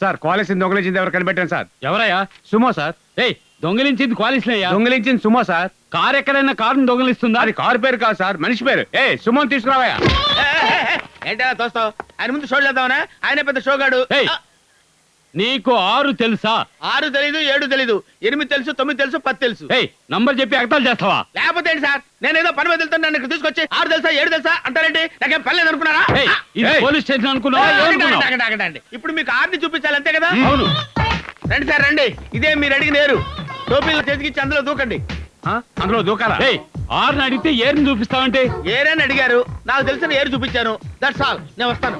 Sir క్వాలిటీని దొంగలించింది ఎవరు కనిపెట్టాను sir. ఎవరయ్యా? Sumo sir. ఏయ్, దొంగిలించింది క్వాలిస్లయ్యా. దొంగలించింది సుమో సార్. కారు ఎక్కడైనా కారుని దొంగిలిస్తుందా? అది కారు పేరు కాదు సార్, మనిషి పేరు. సుమోని తీసుకురావయ్యా. ఏంటా తోస్తావు? ఆయన ముందు షో చేద్దామనే? ఆయన పెద్ద షోగాడు. ఏయ్, నీకు 6 తెలుసా? 6 తెలీదు, 7 తెలీదు, 8 తెలుసు, 9 తెలుసు, 10 తెలుసు. ఏయ్, నంబర్ చెప్పి ఎగతాలు చేస్తావా? లేకపోతే ఏంటి సార్, నేనేదో పని మీద వెళ్తాను, నన్ను ఇక్కడ తీసుకొచ్చి 6 తెలుసా 7 తెలుసా అంటారేంటి? నాకేం పని లేదు అనుకున్నారా? ఏయ్, ఇది పోలీస్ స్టేషన్ అనుకున్నావా? ఏమనుకున్నావ్? ఆగండి. ఇప్పుడు మీకు 6ని చూపించాలి అంతే కదా? అవును. రండి సార్ రండి, ఇదే మీరు అడిగిన ఏరు. టోపీలు చేతికిచ్చి అందులో దూకండి. అందులో దూకాలా? 6ని అడిగితే ఏరుని చూపిస్తావంటే? ఏరని అడిగారు, నాకు తెలిసిన ఏరు చూపించాను. దట్స్ ఆల్, నేను వస్తాను.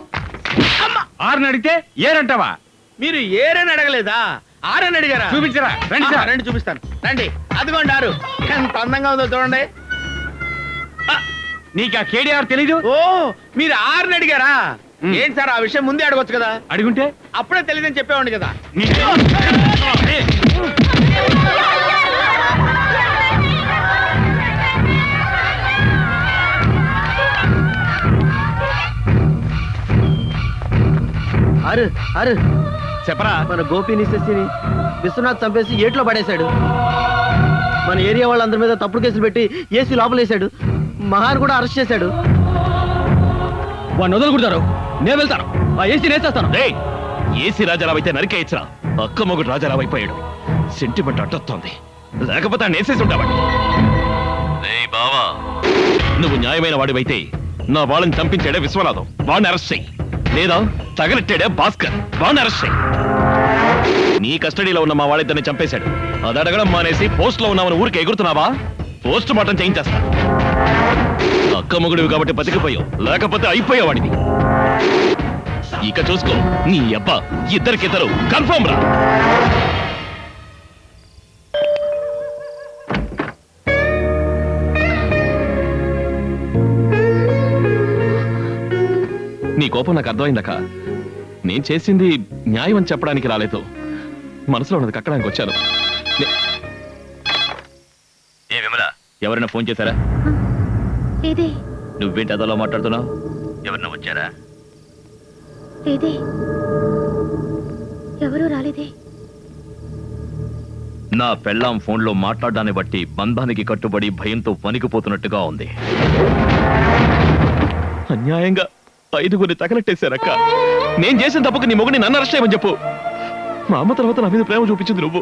6ని అడిగితే ఏరంటావా? మీరు ఏరని అడగలేదా? 6 అడిగారా? చూపించరా? రండి సార్. రండి చూపిస్తాను రండి. అదిగోండి 6. ఎంత అందంగా ఉందో చూడండి. నీకు ఆ కేడీఆర్ తెలీదు? ఓ, మీరు 6 అడిగారా? ఏంటి సార్, ఆ విషయం ముందే అడగొచ్చు కదా? అడుగుంటే అప్పుడే తెలియదని చెప్పేవాడిని కదా. అరు చెప్పరా. మన గోపిని శశిని విశ్వనాథ్ చంపేసి ఏట్లో పడేశాడు. మన ఏరియా వాళ్ళందరి మీద తప్పుడు కేసులు పెట్టి ఏసీ లోపలేశాడు. మహాన్ కూడా అరెస్ట్ చేశాడు. వాడిని వదలకూడతారు. నేను వెళ్తాను, ఆ ఏసీ నేసేస్తాను. ఏసీ రాజారావు అయితే నరికేయచ్చురా. అక్క మొగుడు రాజారావు అయిపోయాడు. సెంటిమెంట్ అడ్డొస్తోంది, లేకపోతే ఆయన వేసేసి ఉంటావాడి. బావా, నువ్వు న్యాయమైన వాడివైతే నా వాళ్ళని చంపించాడే విశ్వనాథం, వాడిని అరెస్ట్ చెయ్యి. లేదా తగలెట్టాడే భాస్కర్, వాడిని అరెస్ట్ చెయ్యి. నీ కస్టడీలో ఉన్న మా వాళ్ళిద్దరిని చంపేశాడు. అది అడగడం మానేసి పోస్ట్ లో ఉన్నామని ఊరికి ఎగురుతున్నావా? Post mortem చేయించేస్తా. అక్క మొగుడివి కాబట్టి బతికిపోయావు, లేకపోతే అయిపోయావాడివి. ఇక చూసుకో, నీ అబ్బా ఇద్దరికిద్దరు కన్ఫర్మ్ రా. నీ కోపం నాకు అర్థమైందక్క. నేను చేసింది న్యాయం అని చెప్పడానికి రాలేదు, మనసులో ఉన్నది కక్కడానికి వచ్చాను. ఏ విమలా, ఎవరైనా ఫోన్ చేశారా? నువ్వేంటి అదోలా మాట్లాడుతున్నావు? ఎవరైనా వచ్చారా? ఎవరూ రాలేదే. నా పెళ్ళాం ఫోన్లో మాట్లాడడాన్ని బట్టి బంధానికి కట్టుబడి భయంతో వణికిపోతున్నట్టుగా ఉంది. అన్యాయంగా 5గురిని తగలెట్టేశారక్క. నేను చేసిన తప్పుకు నీ మొగుడిని నన్ను అరెస్ట్ చేయమని చెప్పు. మా అమ్మ తర్వాత నా మీద ప్రేమ చూపించింది నువ్వు,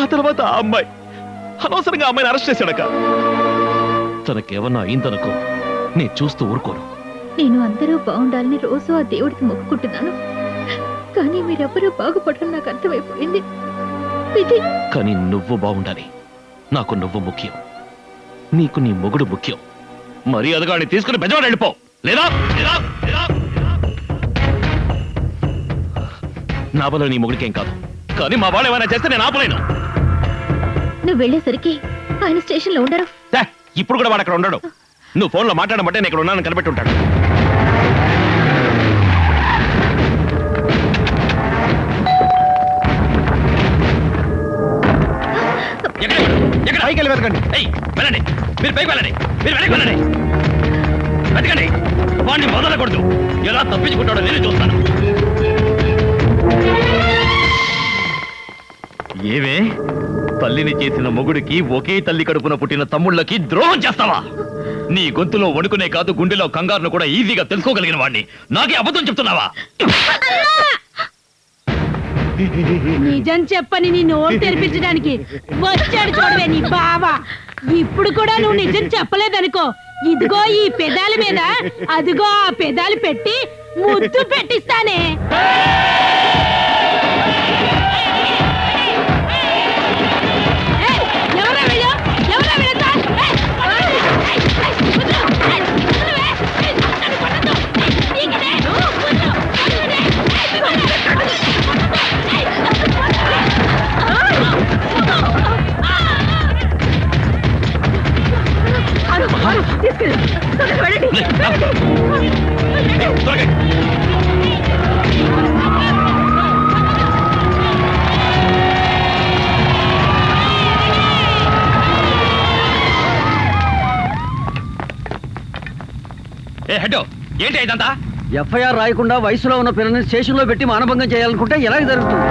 ఆ తర్వాత ఆ అమ్మాయి. అనవసరంగా అమ్మాయిని అరెస్ట్ చేశాడక్క. తనకేమన్నా అయిందనుకో, నేను చూస్తూ ఊరుకోను. నేను అందరూ బాగుండాలని రోజు ఆ దేవుడికి మొక్కుకుంటున్నాను, కానీ మీరెవ్వరూ బాగుపడడం నాకు అర్థమైపోయింది. కానీ నువ్వు బాగుండాలి. నాకు నువ్వు ముఖ్యం, నీకు నీ మొగుడు ముఖ్యం. మరి అదగాడిని తీసుకుని బెజవాడ వెళ్ళిపో. లేదా నా బలో నీ మొగుడికేం కాదు, కానీ మా వాళ్ళు ఏమైనా చేస్తే నేను ఆపలేను. నువ్వు వెళ్ళేసరికి ఆయన స్టేషన్ లో ఉండరు. ఇప్పుడు కూడా వాడు అక్కడ ఉండడు. నువ్వు ఫోన్లో మాట్లాడమంటే నేను ఇక్కడ ఉన్నాను కనిపెట్టి ఉంటాడు. పైకి వెళ్ళి వెతకండి. వెళ్ళండి, మీరు పైకి వెళ్ళండి, మీరు వెనక్కి వెళ్ళండి. వెతకండి, వాడిని మొదలకూడదు. ఎలా తప్పించుకుంటాడో నేను చూస్తాను. ఏవే, తల్లిని చేసిన మొగుడికి ఒకే తల్లి కడుపున పుట్టిన తమ్ముళ్ళకి ద్రోహం చేస్తావా? నీ గొంతులో వణుకునే కాదు, గుండెలో కంగారును కూడా ఈజీగా తెలుసుకోగలిగిన వాడిని నాకే అబద్ధం చెప్తున్నావా? నిజం చెప్పని నీ నోరు తెరిపించడానికి వచ్చాడు చూడవే నీ బావా. ఇప్పుడు కూడా నువ్వు నిజం చెప్పలేదనుకో, ఇదిగో ఈ పెదాల మీద అదిగో ఆ పెదాలు పెట్టి ముద్దు పెట్టిస్తానే. ఏ హెడ్, ఏంటి ఇదంతా? ఎఫ్ఐఆర్ రాయకుండా వయసులో ఉన్న పిల్లల్ని స్టేషన్లో పెట్టి మానభంగం చేయాలనుకుంటే ఎలాగ జరుగుతుంది?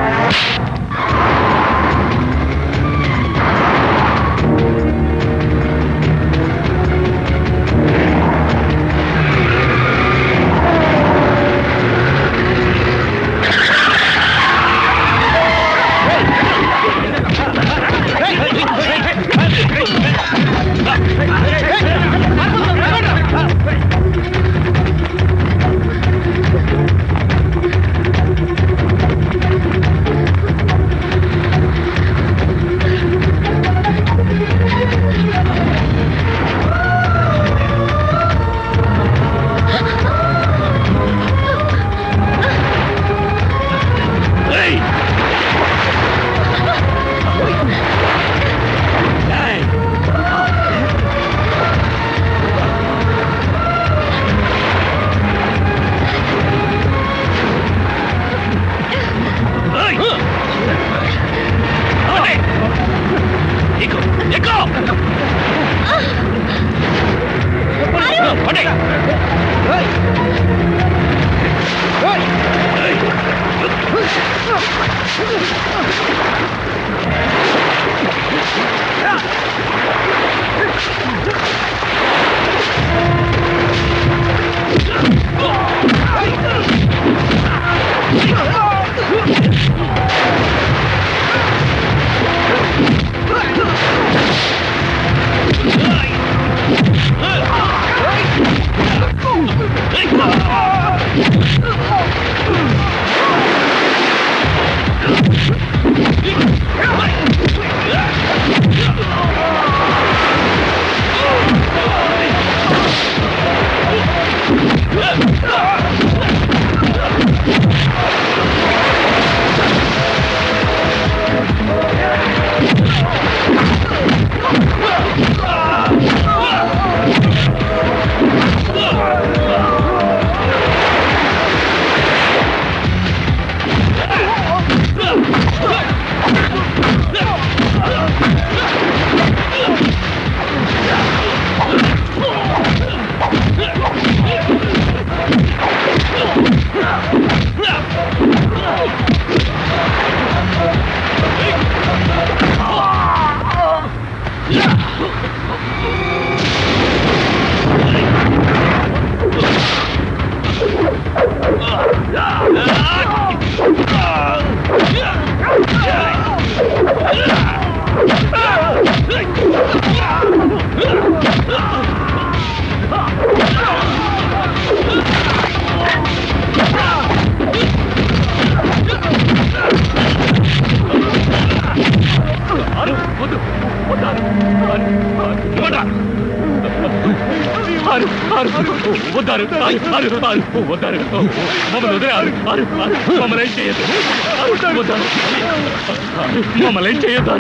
మమ్మల్ని ఏం చేయొద్దు.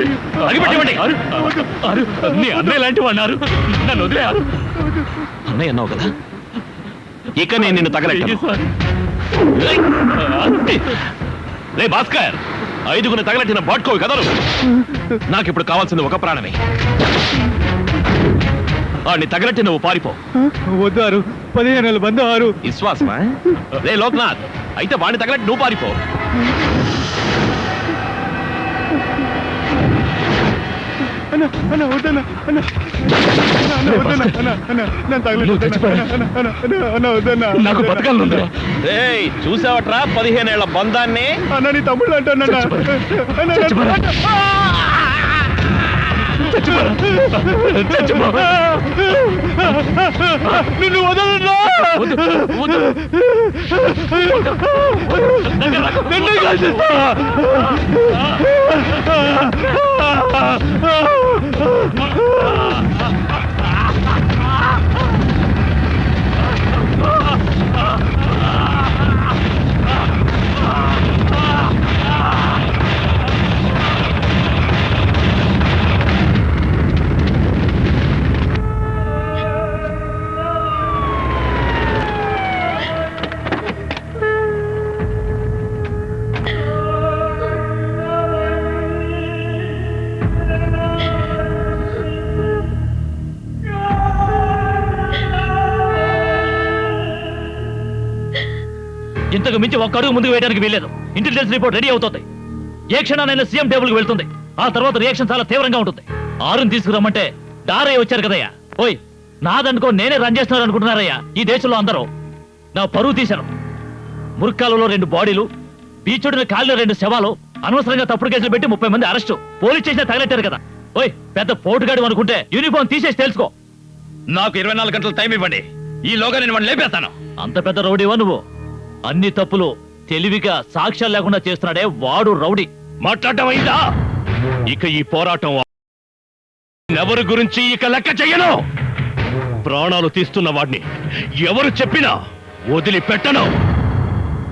నీ అన్నయ్య లాంటి అన్నారు, నన్ను వదిలేయారు. అన్నయ్య అన్నావు కదా, ఇక నేను నిన్ను తగలెట్టాను. రే భాస్కర్, 5గుని తగలెట్టిన బాట్కోవి కదలు. నాకు ఇప్పుడు కావాల్సింది ఒక ప్రాణమే. వాడిని తగలెట్టి నువ్వు పారిపో. వద్దారు 15 మంది ఆరు. విశ్వాసమా? రే లోక్నాథ్, అయితే వాడిని తగలెట్టి నువ్వు పారిపో. నాకు బతకాలనుందా? చూసావట్రా 15 ఏళ్ల బంధాన్ని. అన్న నీ తమ్ముళ్ళు అంటున్నా. నిన్ను వదలన్నా. ఇంతకు మించి ఒక్క అడుగు ముందుకు వేయడానికి వీల్లేదు. ఇంటెలిజెన్స్ రిపోర్ట్ రెడీ అవుతుంది. ఏ క్షణానైనా సీఎం టేబుల్ కి వెళ్తుంది. ఆ తర్వాత రియాక్షన్ చాలా తీవ్రంగా ఉంటుంది. ఆరుని తీసుకురమ్మంటే డారయ్య వచ్చారు కదయ్యా. ఓయ్ నాదనుకో నేనే రన్ చేస్తున్నారు అనుకుంటున్నారయ్యా. ఈ దేశంలో అందరూ నా పరువు తీశారు. ముర్కాలలో 2 బాడీలు, బీచుడిన కాలిన 2 శవాలు, అనవసరంగా తప్పుడు కేసులు పెట్టి 30 మంది అరెస్టు, పోలీస్ స్టేషన్ తగలెట్టారు కదా. ఓయ్ పెద్ద పోటుగాడు అనుకుంటే యూనిఫామ్ తీసేసి తెలుసుకో. నాకు 24 గంటలు టైం ఇవ్వండి. ఈలోగా నేను వాడిని లేపేస్తాను. అంత పెద్ద రౌడీవా నువ్వు? అన్ని తప్పులు తెలివిగా సాక్ష్యాలు లేకుండా చేస్తున్నాడే వాడు రౌడీ. మాట్లాడటం అయిందా? ఇక ఈ పోరాటం ఎవరి గురించి ఇక లెక్క చెయ్యను. ప్రాణాలు తీస్తున్న వాడిని ఎవరు చెప్పినా వదిలిపెట్టను.